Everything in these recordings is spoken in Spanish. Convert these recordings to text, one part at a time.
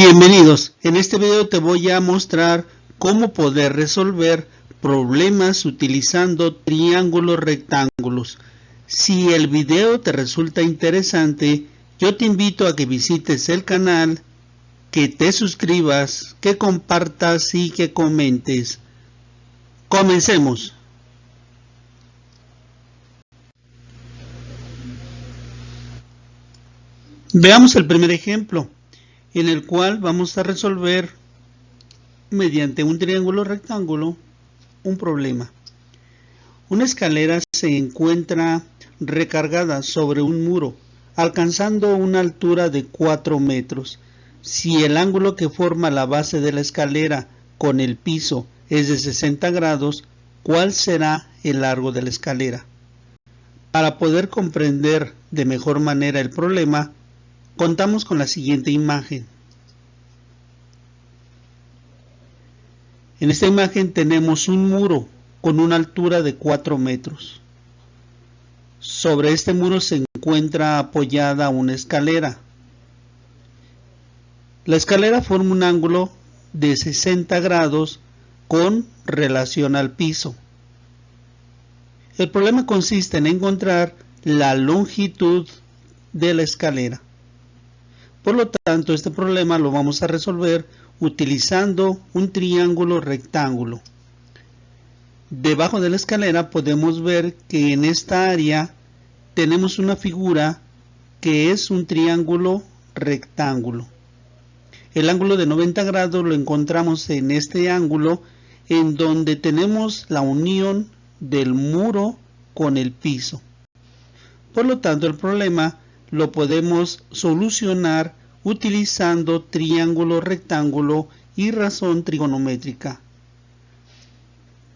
Bienvenidos, en este video te voy a mostrar cómo poder resolver problemas utilizando triángulos rectángulos. Si el video te resulta interesante, yo te invito a que visites el canal, que te suscribas, que compartas y que comentes. Comencemos. Veamos el primer ejemplo, en el cual vamos a resolver mediante un triángulo rectángulo un problema. Una escalera se encuentra recargada sobre un muro, alcanzando una altura de 4 metros. Si el ángulo que forma la base de la escalera con el piso es de 60 grados, ¿cuál será el largo de la escalera? Para poder comprender de mejor manera el problema, contamos con la siguiente imagen. En esta imagen tenemos un muro con una altura de 4 metros. Sobre este muro se encuentra apoyada una escalera. La escalera forma un ángulo de 60 grados con relación al piso. El problema consiste en encontrar la longitud de la escalera. Por lo tanto, este problema lo vamos a resolver utilizando un triángulo rectángulo. Debajo de la escalera podemos ver que en esta área tenemos una figura que es un triángulo rectángulo. El ángulo de 90 grados lo encontramos en este ángulo, en donde tenemos la unión del muro con el piso. Por lo tanto, el problema lo podemos solucionar utilizando triángulo rectángulo y razón trigonométrica.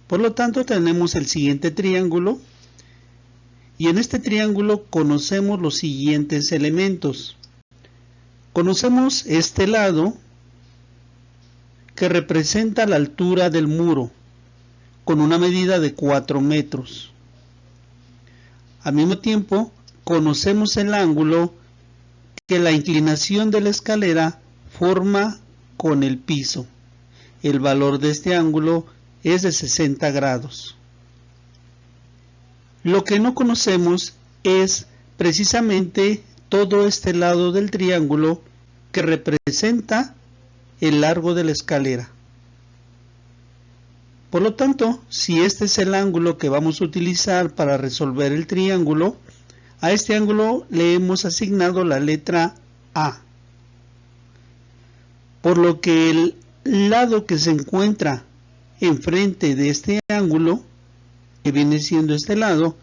Por lo tanto, tenemos el siguiente triángulo, y en este triángulo conocemos los siguientes elementos. Conocemos este lado, que representa la altura del muro, con una medida de 4 metros. Al mismo tiempo, conocemos el ángulo que la inclinación de la escalera forma con el piso. El valor de este ángulo es de 60 grados. Lo que no conocemos es precisamente todo este lado del triángulo que representa el largo de la escalera. Por lo tanto, si este es el ángulo que vamos a utilizar para resolver el triángulo, a este ángulo le hemos asignado la letra A. Por lo que el lado que se encuentra enfrente de este ángulo, que viene siendo este lado,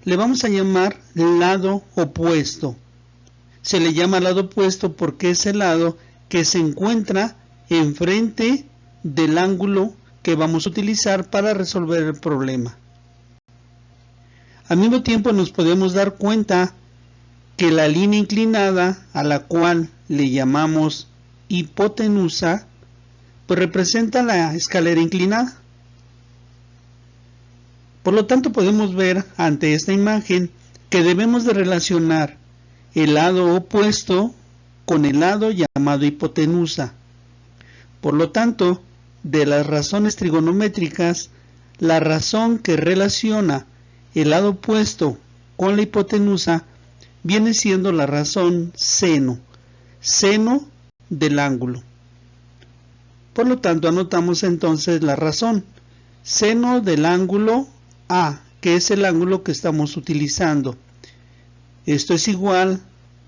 le vamos a llamar lado opuesto. Se le llama lado opuesto porque es el lado que se encuentra enfrente del ángulo que vamos a utilizar para resolver el problema. Al mismo tiempo nos podemos dar cuenta que la línea inclinada, a la cual le llamamos hipotenusa, pues representa la escalera inclinada. Por lo tanto, podemos ver ante esta imagen que debemos de relacionar el lado opuesto con el lado llamado hipotenusa. Por lo tanto, de las razones trigonométricas, la razón que relaciona el lado opuesto con la hipotenusa viene siendo la razón seno, seno del ángulo. Por lo tanto, anotamos entonces la razón, seno del ángulo A, que es el ángulo que estamos utilizando. Esto es igual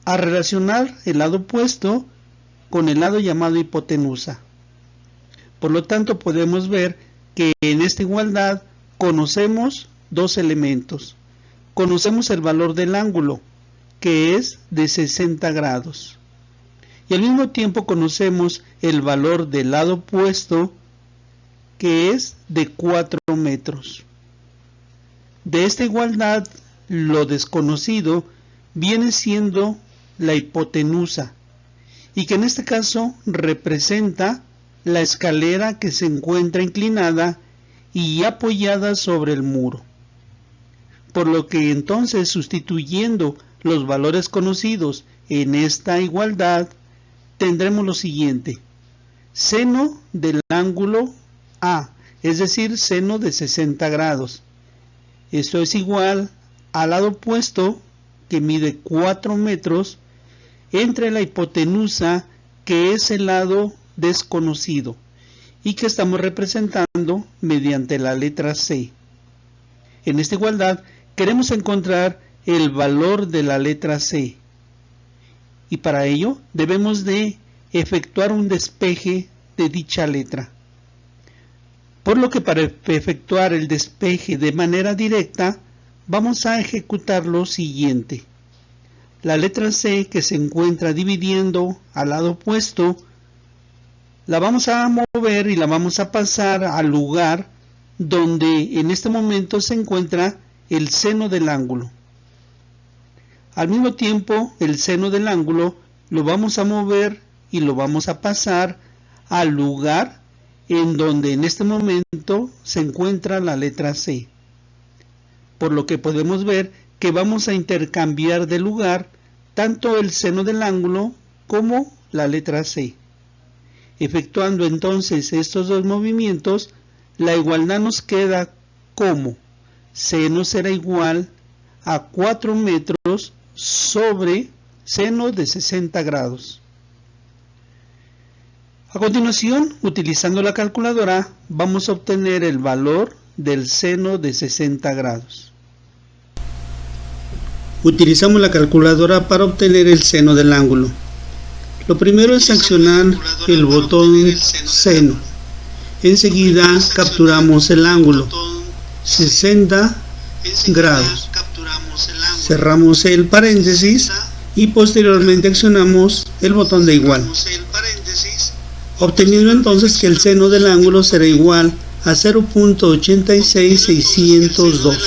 a relacionar el lado opuesto con el lado llamado hipotenusa. Por lo tanto, podemos ver que en esta igualdad conocemos dos elementos. Conocemos el valor del ángulo, que es de 60 grados. Y al mismo tiempo conocemos el valor del lado opuesto, que es de 4 metros. De esta igualdad, lo desconocido viene siendo la hipotenusa, y que en este caso representa la escalera que se encuentra inclinada y apoyada sobre el muro. Por lo que entonces, sustituyendo los valores conocidos en esta igualdad, tendremos lo siguiente: seno del ángulo A, es decir, seno de 60 grados. Esto es igual al lado opuesto, que mide 4 metros, entre la hipotenusa, que es el lado desconocido, y que estamos representando mediante la letra C. En esta igualdad queremos encontrar el valor de la letra C, y para ello debemos de efectuar un despeje de dicha letra. Por lo que para efectuar el despeje de manera directa, vamos a ejecutar lo siguiente. La letra C, que se encuentra dividiendo al lado opuesto, la vamos a mover y la vamos a pasar al lugar donde en este momento se encuentra el seno del ángulo. Al mismo tiempo, el seno del ángulo lo vamos a mover y lo vamos a pasar al lugar en donde en este momento se encuentra la letra C. Por lo que podemos ver que vamos a intercambiar de lugar tanto el seno del ángulo como la letra C. Efectuando entonces estos dos movimientos, la igualdad nos queda como seno será igual a 4 metros sobre seno de 60 grados. A continuación, utilizando la calculadora, vamos a obtener el valor del seno de 60 grados. Utilizamos la calculadora para obtener el seno del ángulo. Lo primero es accionar el botón seno. Enseguida capturamos el ángulo, 60 grados. Cerramos el paréntesis y posteriormente accionamos el botón de igual, obteniendo entonces que el seno del ángulo será igual a 0.86602.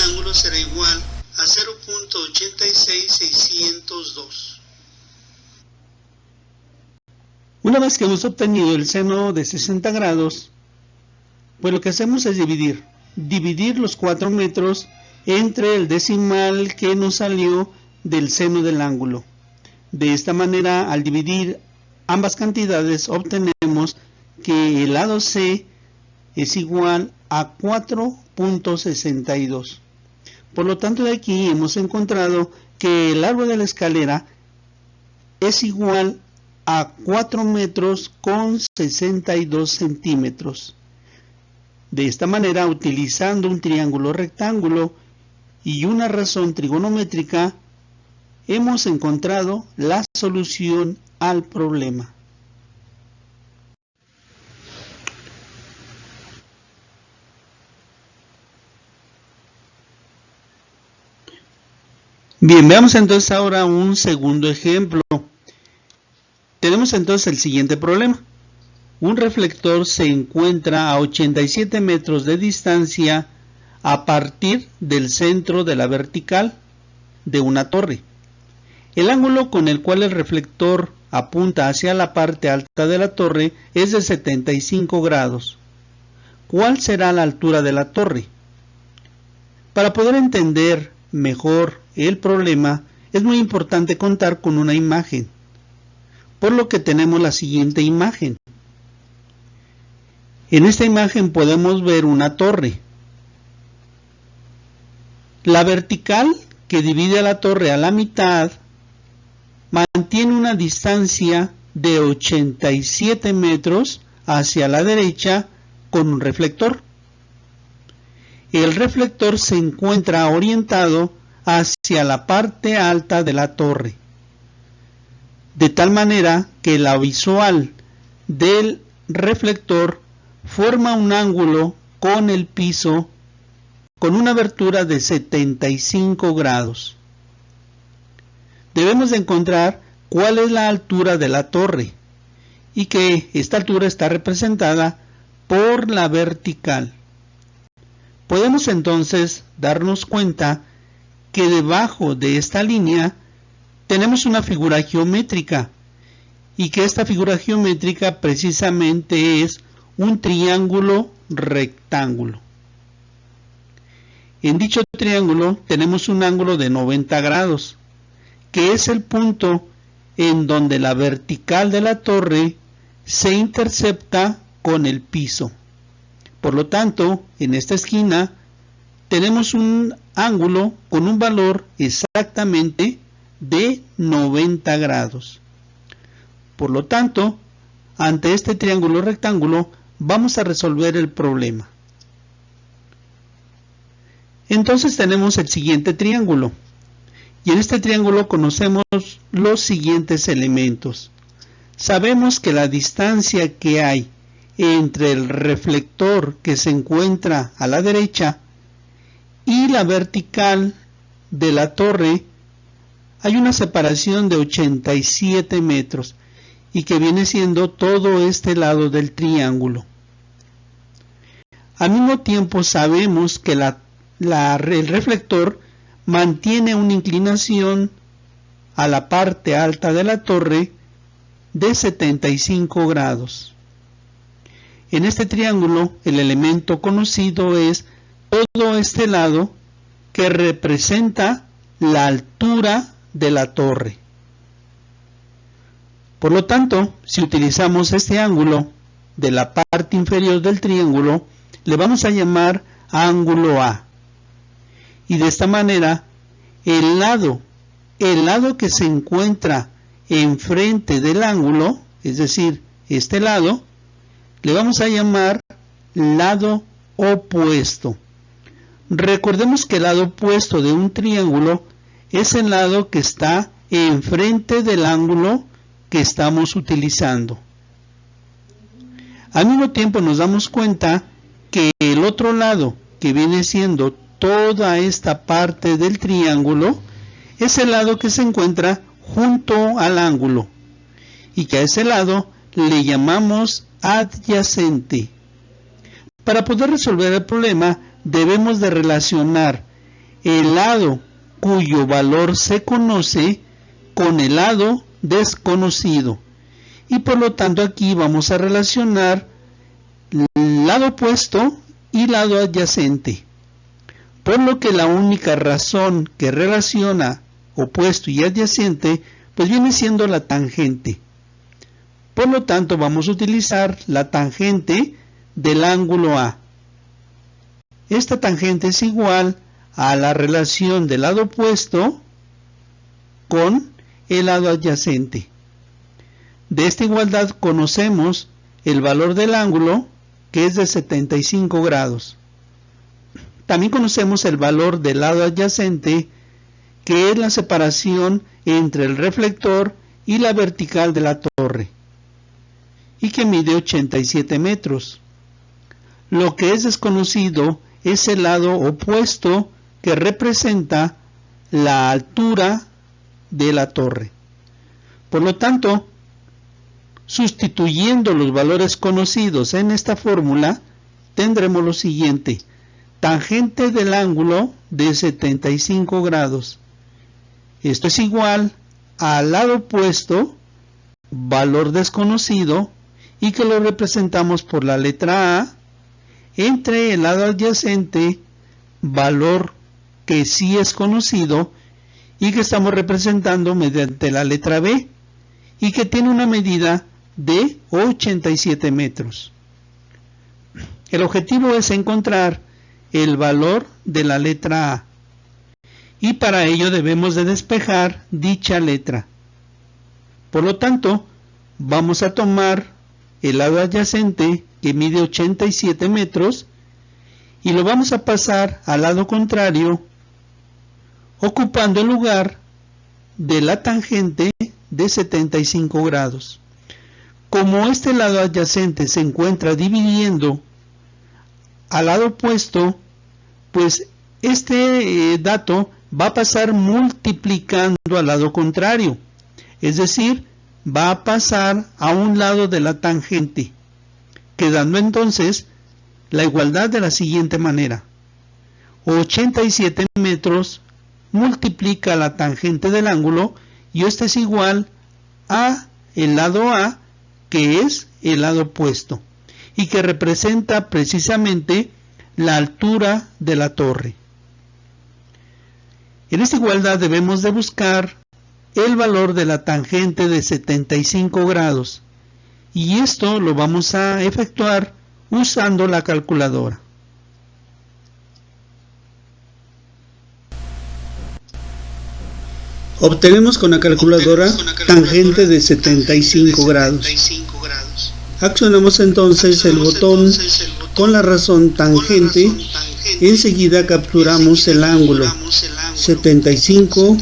Una vez que hemos obtenido el seno de 60 grados, pues lo que hacemos es dividir los 4 metros entre el decimal que nos salió del seno del ángulo. De esta manera, al dividir ambas cantidades, obtenemos que el lado C es igual a 4.62. Por lo tanto, de aquí hemos encontrado que el largo de la escalera es igual a 4 metros con 62 centímetros. De esta manera, utilizando un triángulo rectángulo y una razón trigonométrica, hemos encontrado la solución al problema. Bien, veamos entonces ahora un segundo ejemplo. Tenemos entonces el siguiente problema. Un reflector se encuentra a 87 metros de distancia a partir del centro de la vertical de una torre. El ángulo con el cual el reflector apunta hacia la parte alta de la torre es de 75 grados. ¿Cuál será la altura de la torre? Para poder entender mejor el problema, es muy importante contar con una imagen. Por lo que tenemos la siguiente imagen. En esta imagen podemos ver una torre. La vertical que divide a la torre a la mitad mantiene una distancia de 87 metros hacia la derecha con un reflector. El reflector se encuentra orientado hacia la parte alta de la torre, de tal manera que la visual del reflector forma un ángulo con el piso con una abertura de 75 grados. Debemos de encontrar cuál es la altura de la torre y que esta altura está representada por la vertical. Podemos entonces darnos cuenta que debajo de esta línea tenemos una figura geométrica y que esta figura geométrica precisamente es un triángulo rectángulo. En dicho triángulo tenemos un ángulo de 90 grados, que es el punto en donde la vertical de la torre se intercepta con el piso. Por lo tanto, en esta esquina tenemos un ángulo con un valor exactamente de 90 grados. Por lo tanto, ante este triángulo rectángulo vamos a resolver el problema. Entonces tenemos el siguiente triángulo. Y en este triángulo conocemos los siguientes elementos. Sabemos que la distancia que hay entre el reflector que se encuentra a la derecha y la vertical de la torre hay una separación de 87 metros y que viene siendo todo este lado del triángulo. Al mismo tiempo sabemos que el reflector mantiene una inclinación a la parte alta de la torre de 75 grados. En este triángulo el elemento conocido es todo este lado que representa la altura de la torre. Por lo tanto, si utilizamos este ángulo de la parte inferior del triángulo, le vamos a llamar ángulo A. Y de esta manera, el lado que se encuentra enfrente del ángulo, es decir, este lado, le vamos a llamar lado opuesto. Recordemos que el lado opuesto de un triángulo es el lado que está enfrente del ángulo que estamos utilizando. Al mismo tiempo nos damos cuenta que el otro lado, que viene siendo toda esta parte del triángulo, es el lado que se encuentra junto al ángulo y que a ese lado le llamamos adyacente. Para poder resolver el problema debemos de relacionar el lado cuyo valor se conoce con el lado desconocido y por lo tanto aquí vamos a relacionar lado opuesto y lado adyacente, por lo que la única razón que relaciona opuesto y adyacente pues viene siendo la tangente. Por lo tanto vamos a utilizar la tangente del ángulo A. Esta tangente es igual a la relación del lado opuesto con el lado adyacente. De esta igualdad conocemos el valor del ángulo, que es de 75 grados. También conocemos el valor del lado adyacente, que es la separación entre el reflector y la vertical de la torre, y que mide 87 metros. Lo que es desconocido es el lado opuesto, que representa la altura de la torre. Por lo tanto, sustituyendo los valores conocidos en esta fórmula, tendremos lo siguiente: tangente del ángulo de 75 grados. Esto es igual al lado opuesto, valor desconocido, y que lo representamos por la letra A, entre el lado adyacente, valor que sí es conocido, y que estamos representando mediante la letra B, y que tiene una medida de 87 metros. El objetivo es encontrar el valor de la letra A, y para ello debemos de despejar dicha letra. Por lo tanto, vamos a tomar el lado adyacente, que mide 87 metros, y lo vamos a pasar al lado contrario, ocupando el lugar de la tangente de 75 grados. Como este lado adyacente se encuentra dividiendo al lado opuesto, pues este dato va a pasar multiplicando al lado contrario, es decir, va a pasar a un lado de la tangente, quedando entonces la igualdad de la siguiente manera: 87 metros multiplica la tangente del ángulo, y este es igual a el lado A, que es el lado opuesto, y que representa precisamente la altura de la torre. En esta igualdad debemos de buscar el valor de la tangente de 75 grados. Y esto lo vamos a efectuar usando la calculadora. Obtenemos con la calculadora tangente de 75 grados. Accionamos entonces el botón con la razón tangente. Enseguida capturamos el ángulo 75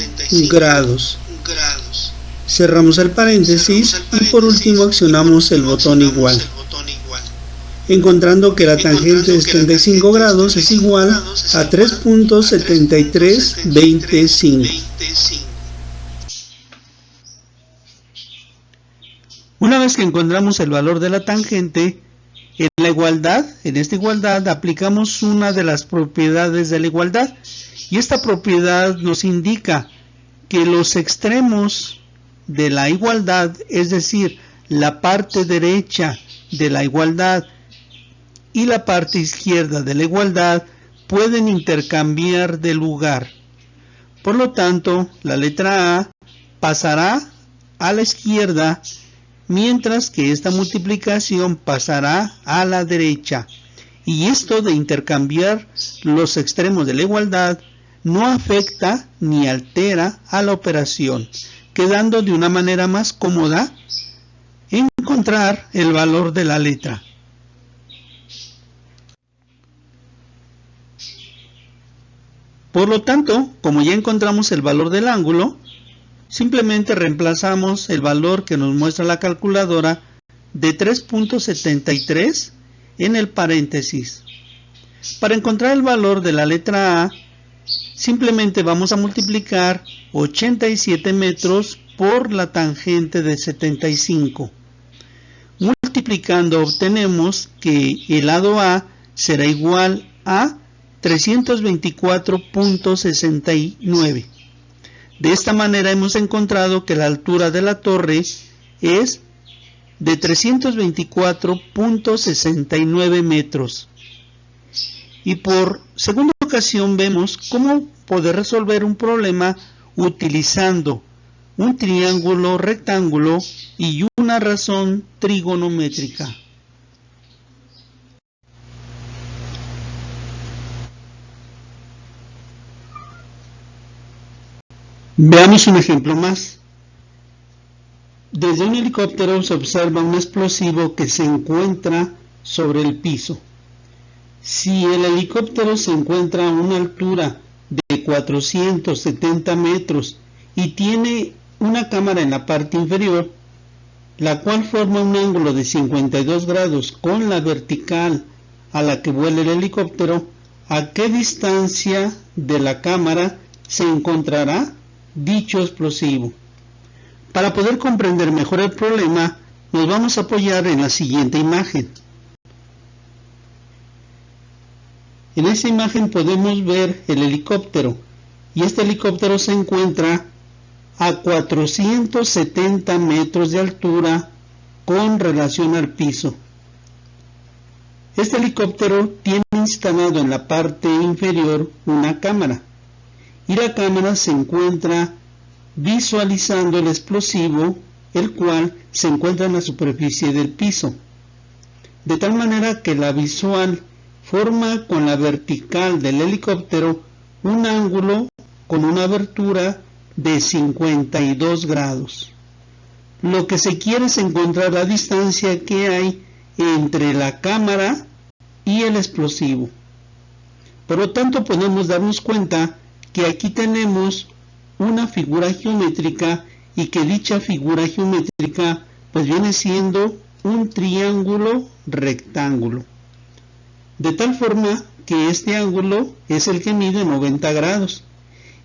grados. Cerramos el paréntesis y por último accionamos el botón igual, encontrando que la tangente de 75 grados es igual a 3.7325. Una vez que encontramos el valor de la tangente, en esta igualdad aplicamos una de las propiedades de la igualdad, y esta propiedad nos indica que los extremos de la igualdad, es decir, la parte derecha de la igualdad y la parte izquierda de la igualdad, pueden intercambiar de lugar. Por lo tanto, la letra A pasará a la izquierda, mientras que esta multiplicación pasará a la derecha. Y esto de intercambiar los extremos de la igualdad no afecta ni altera a la operación, quedando de una manera más cómoda encontrar el valor de la letra. Por lo tanto, como ya encontramos el valor del ángulo, simplemente reemplazamos el valor que nos muestra la calculadora de 3.73 en el paréntesis. Para encontrar el valor de la letra A, simplemente vamos a multiplicar 87 metros por la tangente de 75. Multiplicando obtenemos que el lado A será igual a 324.69. De esta manera hemos encontrado que la altura de la torre es de 324.69 metros. Y por segunda ocasión vemos cómo poder resolver un problema utilizando un triángulo rectángulo y una razón trigonométrica. Veamos un ejemplo más. Desde un helicóptero se observa un explosivo que se encuentra sobre el piso. Si el helicóptero se encuentra a una altura de 470 metros y tiene una cámara en la parte inferior, la cual forma un ángulo de 52 grados con la vertical a la que vuela el helicóptero, ¿a qué distancia de la cámara se encontrará dicho explosivo? Para poder comprender mejor el problema, nos vamos a apoyar en la siguiente imagen. En esta imagen podemos ver el helicóptero, y este helicóptero se encuentra a 470 metros de altura con relación al piso. Este helicóptero tiene instalado en la parte inferior una cámara, y la cámara se encuentra visualizando el explosivo, el cual se encuentra en la superficie del piso, de tal manera que la visual forma con la vertical del helicóptero un ángulo con una abertura de 52 grados. Lo que se quiere es encontrar la distancia que hay entre la cámara y el explosivo. Por lo tanto, podemos darnos cuenta que aquí tenemos una figura geométrica y que dicha figura geométrica pues viene siendo un triángulo rectángulo, de tal forma que este ángulo es el que mide 90 grados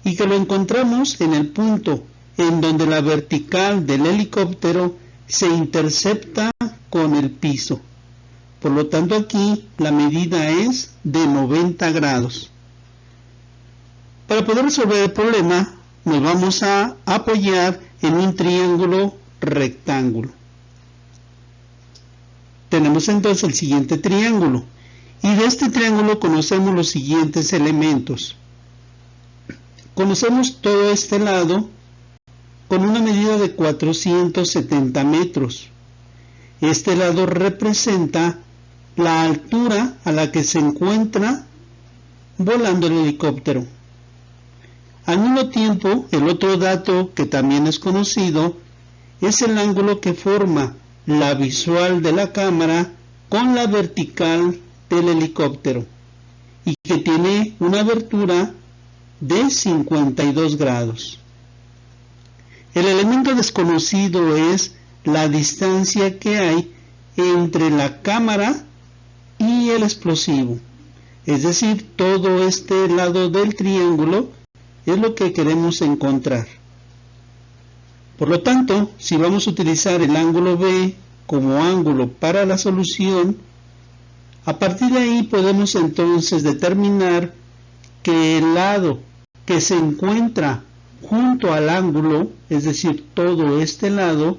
y que lo encontramos en el punto en donde la vertical del helicóptero se intercepta con el piso. Por lo tanto, aquí la medida es de 90 grados. Para poder resolver el problema, nos vamos a apoyar en un triángulo rectángulo. Tenemos entonces el siguiente triángulo, y de este triángulo conocemos los siguientes elementos. Conocemos todo este lado con una medida de 470 metros. Este lado representa la altura a la que se encuentra volando el helicóptero. Al mismo tiempo, el otro dato que también es conocido es el ángulo que forma la visual de la cámara con la vertical del helicóptero y que tiene una abertura de 52 grados. El elemento desconocido es la distancia que hay entre la cámara y el explosivo. Es decir, todo este lado del triángulo es lo que queremos encontrar. Por lo tanto, si vamos a utilizar el ángulo B como ángulo para la solución, a partir de ahí podemos entonces determinar que el lado que se encuentra junto al ángulo, es decir, todo este lado,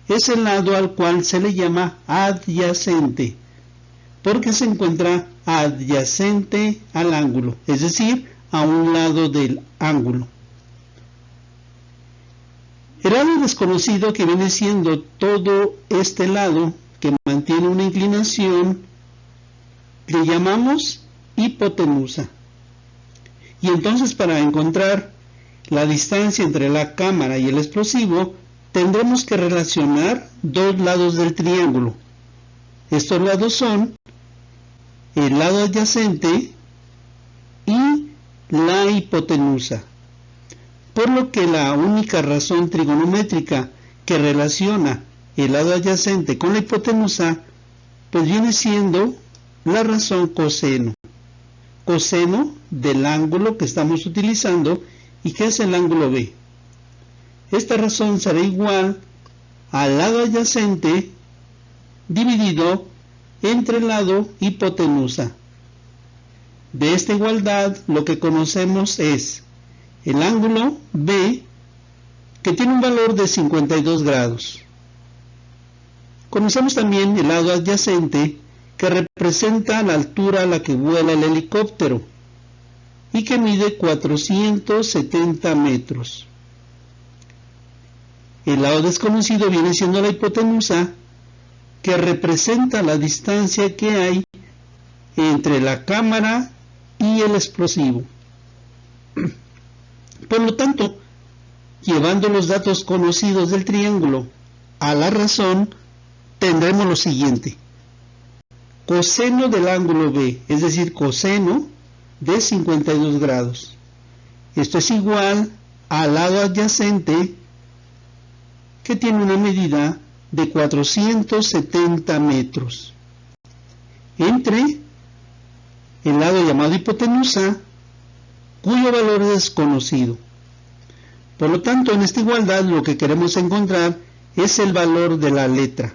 es el lado al cual se le llama adyacente, porque se encuentra adyacente al ángulo, es decir, a un lado del ángulo. El lado desconocido, que viene siendo todo este lado que mantiene una inclinación, le llamamos hipotenusa. Y entonces, para encontrar la distancia entre la cámara y el explosivo, tendremos que relacionar dos lados del triángulo. Estos lados son el lado adyacente y la hipotenusa. Por lo que la única razón trigonométrica que relaciona el lado adyacente con la hipotenusa, pues viene siendo la razón coseno. Coseno del ángulo que estamos utilizando y que es el ángulo B. Esta razón será igual al lado adyacente dividido entre el lado hipotenusa. De esta igualdad lo que conocemos es el ángulo B, que tiene un valor de 52 grados. Conocemos también el lado adyacente, que representa la altura a la que vuela el helicóptero y que mide 470 metros. El lado desconocido viene siendo la hipotenusa, que representa la distancia que hay entre la cámara y el explosivo. Por lo tanto, llevando los datos conocidos del triángulo a la razón, tendremos lo siguiente: coseno del ángulo B, es decir, coseno de 52 grados. Esto es igual al lado adyacente, que tiene una medida de 470 metros, entre el lado llamado hipotenusa, cuyo valor es desconocido. Por lo tanto, en esta igualdad lo que queremos encontrar es el valor de la letra.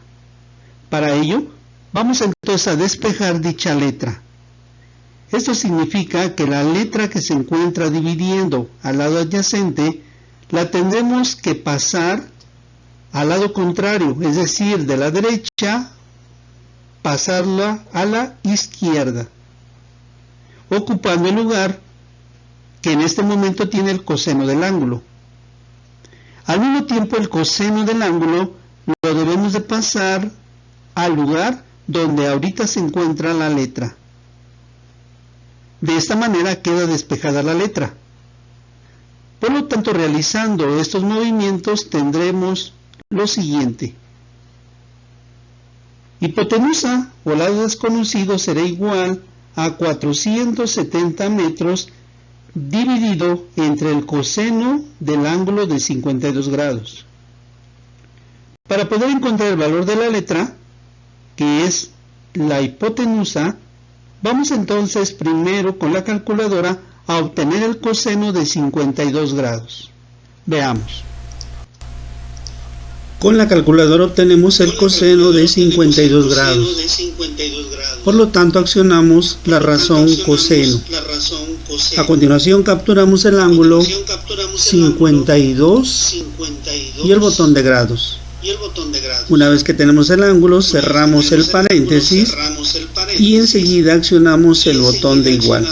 Para ello, vamos entonces a despejar dicha letra. Esto significa que la letra que se encuentra dividiendo al lado adyacente, la tendremos que pasar al lado contrario, es decir, de la derecha, pasarla a la izquierda, ocupando el lugar que en este momento tiene el coseno del ángulo. Al mismo tiempo, el coseno del ángulo lo debemos de pasar al lugar donde ahorita se encuentra la letra. De esta manera queda despejada la letra. Por lo tanto, realizando estos movimientos tendremos lo siguiente: hipotenusa o lado desconocido será igual a 470 metros dividido entre el coseno del ángulo de 52 grados. Para poder encontrar el valor de la letra, que es la hipotenusa, vamos entonces primero con la calculadora a obtener el coseno de 52 grados. Veamos. Con la calculadora obtenemos el coseno de 52 grados. Por lo tanto, accionamos la razón coseno. A continuación, capturamos el ángulo 52 y el botón de grados. Una vez que tenemos el ángulo, cerramos el paréntesis y enseguida accionamos el botón de igual.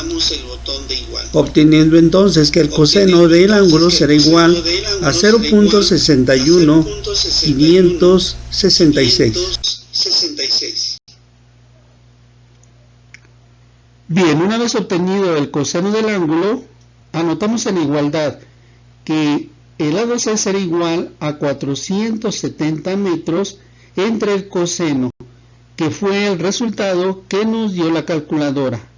obteniendo entonces que el coseno del ángulo será igual a 0.61566. Bien, una vez obtenido el coseno del ángulo, anotamos en igualdad que el lado C será igual a 470 metros entre el coseno, que fue el resultado que nos dio la calculadora.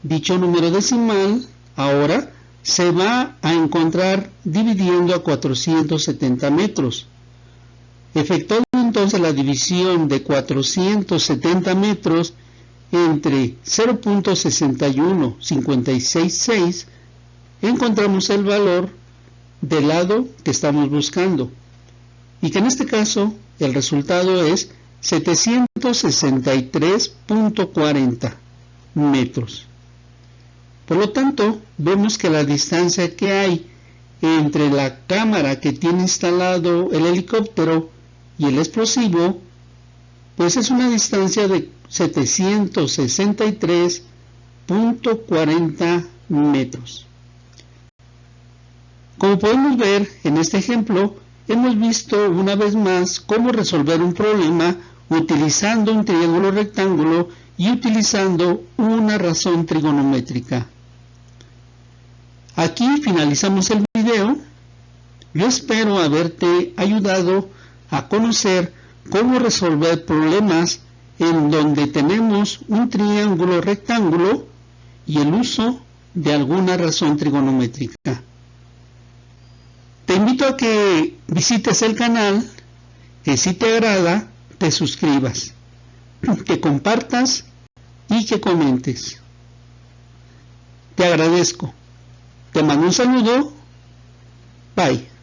Dicho número decimal ahora se va a encontrar dividiendo a 470 metros. Efectuando entonces la división de 470 metros entre 0.61566, encontramos el valor del lado que estamos buscando, y que en este caso el resultado es 763.40 metros. Por lo tanto, vemos que la distancia que hay entre la cámara que tiene instalado el helicóptero y el explosivo, pues es una distancia de 763.40 metros. Como podemos ver en este ejemplo, hemos visto una vez más cómo resolver un problema utilizando un triángulo rectángulo y utilizando una razón trigonométrica. Aquí finalizamos el video. Yo espero haberte ayudado a conocer cómo resolver problemas en donde tenemos un triángulo rectángulo y el uso de alguna razón trigonométrica. Te invito a que visites el canal, que si te agrada, te suscribas, que compartas y que comentes. Te agradezco. Te mando un saludo. Bye.